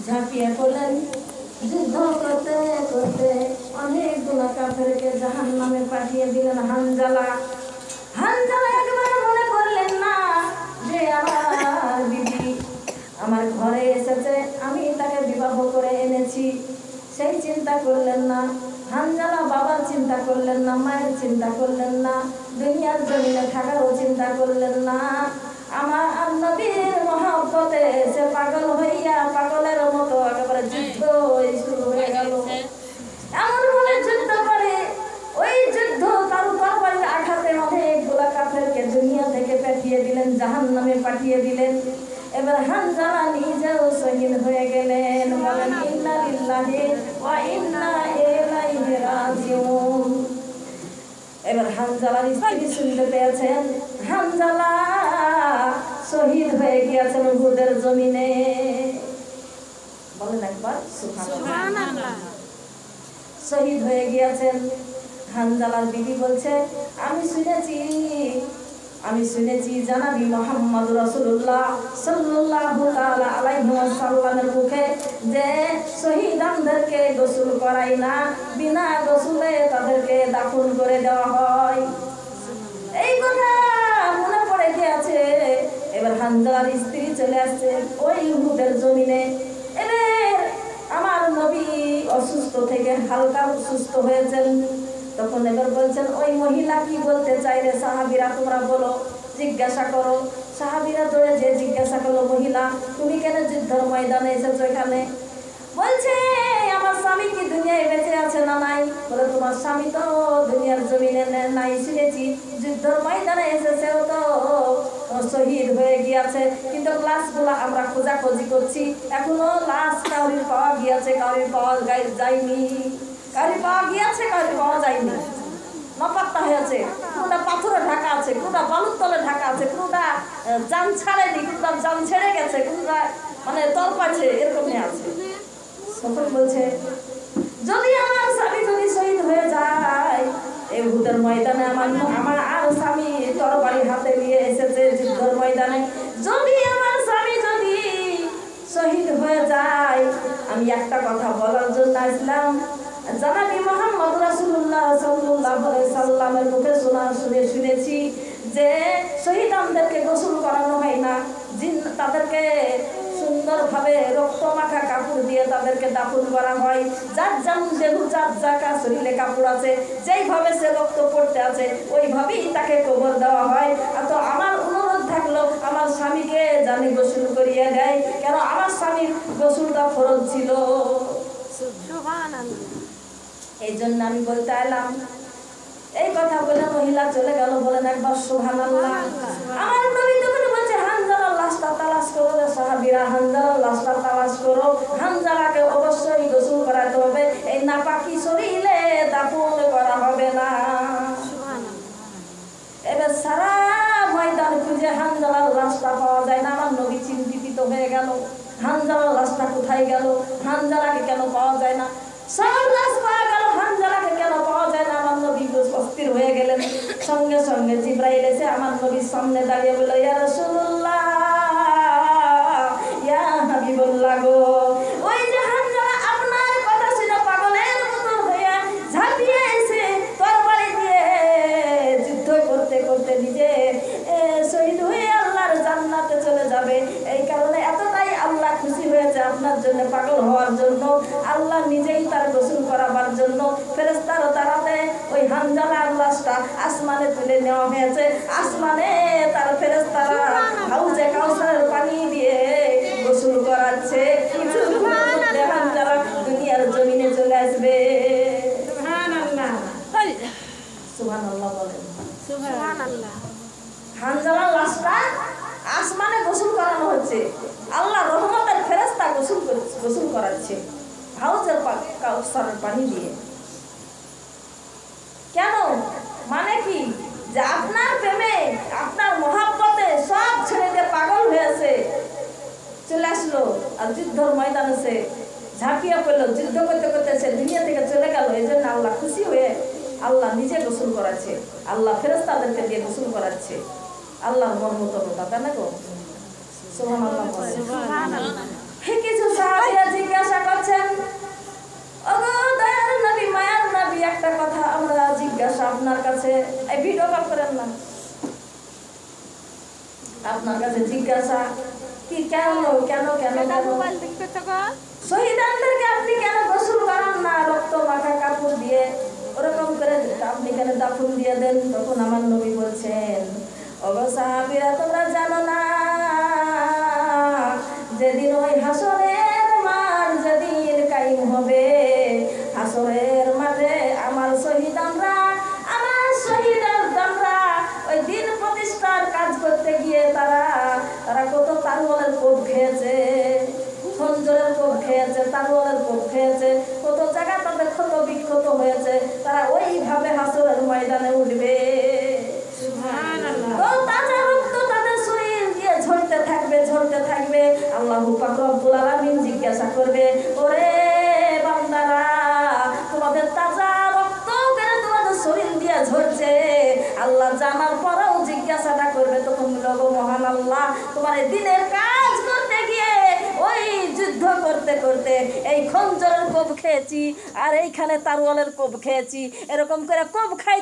ঝাঁপিয়ে পড়লেন যুদ্ধ করতে করতে অনেকগুলো কাফেরকে জাহান্নামে পাঠিয়ে দিলেন। হানজালা একবার মনে করলেন না যে আমার বিবি আমার ঘরে এসেছে, আমি তাকে বিবাহ করে এনেছি, সেই চিন্তা করলেন না। হানজালা বাবার চিন্তা করলেন না, মায়ের চিন্তা করলেন না, দুনিয়ার জমিনে থাকারও চিন্তা করলেন না। আমার নবীর মহব্বতে সে পাগল হইয়া পাগলের মতো একেবারে যুদ্ধ শুরু হয়ে গেল। এমন ভাবে যুদ্ধ করে ওই যুদ্ধ তার তরবারির আঘাতে অনেকগুলা কাফেরকে দুনিয়া থেকে পাঠিয়ে দিলেন, জাহান্নামে পাঠিয়ে দিলেন। এবার হানজালা নিজেও শহীদ হয়ে গেলেন। বলেন ইন্না লিল্লাহি ওয়া ইন্না ইলাইহি রাজিউন। এবার হানজালার স্ত্রী শুনতে পেয়েছেন হানজালা শহীদ হয়ে গিয়েছেন উহুদের জমিনে। বলেন একবার সুবহানাল্লাহ। শহীদ হয়ে গিয়েছেন। হানজালার বিবি বলছে আমি শুনেছি জানাবি মুহাম্মদ রাসূলুল্লাহ সাল্লাল্লাহু তাআলা আলাইহি ওয়াসাল্লামের মুখে যে শহীদদেরকে গোসল করাই না, বিনা গোসলে তাদেরকে দাফন করে দেওয়া হয়। এই কথা মনে পড়ে গিয়েছে। এবার হানজালার স্ত্রী চলে আসছে ওই উহুদের জমিনে। এবার আমার নবী অসুস্থ থেকে হালকা সুস্থ হয়েছেন। তখন এবার বলছেন ওই মহিলা কি বলতে চাইলে সাহাবীরা তোমরা বলো, জিজ্ঞাসা করো। সাহাবীরা দৌড়ে যে জিজ্ঞাসা করলো মহিলা তুমি কেন যুদ্ধের ময়দানে এসেছো এখানে? বলছে আমার স্বামী কি দুনিয়ায় বেঁচে আছে না নাই? বলে তোমার স্বামী তো দুনিয়ার জমিনে নাই, শুনেছি যুদ্ধের ময়দানে এসেছে, ও তো শহীদ হয়ে গিয়েছে, কিন্তু লাশগুলো আমরা খোঁজাখুঁজি করছি, এখনো লাশ কাউরির পাওয়া গিয়েছে, কাউরির পাওয়া যায়নি, কাউরি পাওয়া গিয়েছে, কাউরি পাওয়া যায়নি, নপাত্তা হয়েছে। কোনটা পাথরে ঢাকা আছে, কোনটা বালুর তলে ঢাকা আছে, কোনটা জান ছাড়েনি, কোনটা জান ছেড়ে গেছে, কোনটা মানে তলপাছে, এরকমই আছে। তখন বলছে যদি আমার স্বামী যদি শহীদ হয়ে যায় এই উহুদের ময়দানে, আমার আর স্বামী তরবারি হাতে নিয়ে এসেছে যুদ্ধের ময়দানে, যদি আমার স্বামী যদি শহীদ হয়ে যায়, আমি একটা কথা বলার জন্য আসলাম। জানাবি মুহাম্মদ রাসূলুল্লাহ সাল্লাল্লাহু আলাইহি সাল্লামের মুখে শুনেছি যে শহীদদেরকে গোসল করানো হয় না, তাদেরকে সুন্দরভাবে রক্ত মাখা কাপড় দিয়ে তাদেরকে দাফন করা হয়। যার যার শরীরে কাপড় আছে, যেইভাবে সে রক্ত পড়তে আছে ওইভাবেই তাকে কবর দেওয়া হয়। আর তো আমার অনুরোধ থাকলো আমার স্বামীকে জানি গোসল করিয়ে দেয়, কেন আমার স্বামীর গোসলটা ফরজ ছিল। এই জন্য আমি বলতে এলাম। এই কথা বলে মহিলা চলে গেল। বলেন একবার সুবহানাল্লাহ। আমার নবী তখন বলছে হানজালার লাশটা তালাশ করো, সাহাবীরা হানজালার লাশটা তালাশ করো, হানজালাকে অবশ্যই গোসল করাতে হবে, এই নাপাকি শরীরে দাফন করা হবে না। এবার সারা ময়দান খুঁজে হানজালার লাশটা পাওয়া যায় না। আমার নবী চিন্তিত হয়ে গেল, হানজালার লাশটা কোথায় গেল, হানজালাকে কেন পাওয়া যায় না, সব লাশ পাওয়া গেল, হানজালাকে কেন পাওয়া যায় না? আমার নবী অস্থির হয়ে গেলেন। সঙ্গে সঙ্গে জিবরাইল এসে আমার নবীর সামনে দাঁড়িয়ে বলল ইয়া রাসূলুল্লাহ, ইয়া হাবিবুল্লাহ গো, ওই যে হানজালা আপনার কথা শুনে পাগলের মতো হয়ে ঝাঁপিয়ে এসে তরবারি দিয়ে যুদ্ধ করতে করতে নিজে শহীদ হয়ে আল্লাহর জান্নাতে চলে যাবে। এই কারণে এতটাই আল্লাহ খুশি হয়েছে আপনার জন্য, পাগল হওয়ার জন্য, আল্লাহ নিজেই তার গোসল করাবার জন্য ফেরেশতারা তারাতে ওই হানজালার লাশটা আসমানে তুলে নেওয়া হয়েছে। আসমানে তার ফেরেশতারা হাউজে কাউসারের পানি দিয়ে গোসল করাচ্ছে। কিছুক্ষণের মধ্যে হানজালা দুনিয়ার জমিনে চলে আসবে। সুবহানাল্লাহ, সুবহানাল্লাহ বলেন সুবহানাল্লাহ। হানজালার লাশটা আসমানে গোসল করানো হচ্ছে, আল্লাহ রহমতের ফেরেশতা গোসল করাচ্ছে হাউজের কাউসারের পানি দিয়ে। কেন? মানে কি? যে আপনার প্রেমে আপনার মহব্বতে সব ছেড়ে দিয়ে পাগল হয়েছে, চলে আসলো আর যুদ্ধের ময়দানে সে ঝাঁপিয়ে পড়লো, যুদ্ধ করতে করতে সে দুনিয়া থেকে চলে গেল। এই জন্য আল্লাহ খুশি হয়ে আল্লাহ নিজে গোসল করাচ্ছে, আল্লাহ ফেরেশতাদেরকে দিয়ে গোসল করাচ্ছে। আল্লাহর মন মতো কথা, তাই না গো? সুবহানাল্লাহ। আপনার কাছে জিজ্ঞাসা, কি কেন কেন কেন কেন শহীদদেরকে আপনি কেন গোসল করান না রক্ত মাখা কাপড় দিয়ে, ওরকম করে আপনি কেন দাফন দিয়ে দেন? তখন আমার নবী বলছেন, ওগো সাহাবীরা, তোমরা জানো না যেদিন ওই হাসরের মাঠ যেদিন কায়েম হবে, হাসরের মাঠে আমার শহীদরা ওই দিন প্রতিষ্ঠার কাজ করতে গিয়ে তারা কত তারওয়ালের কোপ খেয়েছে, খঞ্জরের কোপ খেয়েছে, তারওয়ালের কোপ খেয়েছে, কত জায়গা তাদের ক্ষত বিক্ষত হয়েছে, তারা ওইভাবে হাসরের ময়দানে উঠবে। তাজা রক্ত তাদের শরীর দিয়ে ঝরতে থাকবে ঝরতে থাকবে। আল্লাহু পাক রব্বুল আলামিন জিজ্ঞাসা করবে, ওরে বান্দারা, তোমাদের তাজা রক্ত কেন তোমাদের শরীর দিয়ে ঝরছে? আল্লাহ জানার পরেও জিজ্ঞাসাটা করবে। তখন বলবো, মহান আল্লাহ, তোমার এই দিনের কাজ করতে গিয়ে ওই যুদ্ধ করতে করতে এই খঞ্জরের কোপ খেয়েছি আর এইখানে তারওয়ালের কোপ খেয়েছি, এরকম করে কোপ খাই